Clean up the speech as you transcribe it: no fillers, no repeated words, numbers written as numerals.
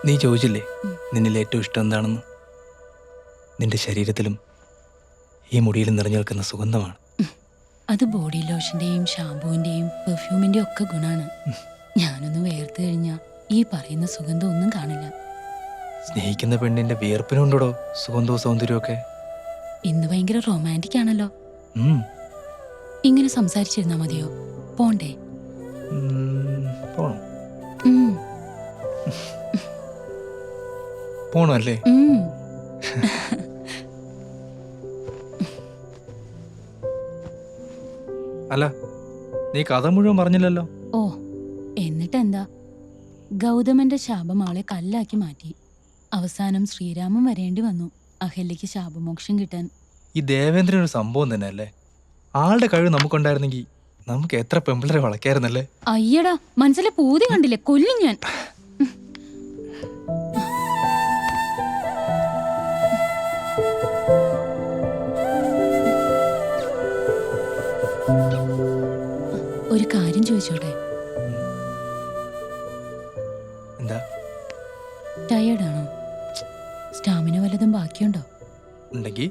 നീ ചോദിച്ചില്ലേ നിന്നിൽ ഏറ്റവും ഇഷ്ടം എന്താണെന്ന്? നിന്റെ ശരീരത്തിലും ഈ മുടിയിലും നിറഞ്ഞു നിൽക്കുന്ന സുഗന്ധമാണ്. അത് ബോഡി ലോഷന്റെയും ഷാമ്പൂവിന്റെയും പെർഫ്യൂമിന്റെയും ഒക്കെ ഗുണാണ്. ഞാനൊന്ന് വേർത്ത് കഴിഞ്ഞാൽ ഈ പറയുന്ന സുഗന്ധം ഒന്നും കാണില്ല. സ്നേഹിക്കുന്ന പെണ്ണിന്റെ വിയർപ്പിനുണ്ടോ സുഗന്ധവും സൗന്ദര്യവും ഒക്കെ? ഇന്ന് ഭയങ്കര റൊമാൻറ്റിക് ആണല്ലോ. ഇങ്ങനെ സംസാരിച്ചിരുന്നാ മതിയോ? പോണ്ടേ? പോണം. ഉം. പോണം അല്ലേ? അല്ല, നീ കഥ മുഴുവൻ പറഞ്ഞില്ലല്ലോ. ഓ, എന്നിട്ടെന്താ? ഗൗതമന്റെ ശാപം അവളെ കല്ലാക്കി മാറ്റി. അവസാനം ശ്രീരാമൻ വരേണ്ടി വന്നു അഹല്യയ്ക്ക് ശാപമോക്ഷം കിട്ടാൻ. ഈ ദേവേന്ദ്രൻ ഒരു സംഭവം തന്നെ അല്ലേ? ആളുടെ കഴിവ് നമുക്കുണ്ടായിരുന്നെങ്കിൽ നമുക്ക് എത്ര പെമ്പിള്ളരെ വളയ്ക്കായിരുന്നല്ലേ? അയ്യടാ, മനസ്സിലെ പൂതി കണ്ടില്ലേ? കൊല്ലും ഞാൻ. ഒരു കാര്യം ചോദിച്ചോട്ടെ? എന്താ? ടയേർഡാണോ? സ്റ്റാമിന വല്ലതും ബാക്കിയുണ്ടോ? ഉണ്ടെങ്കിൽ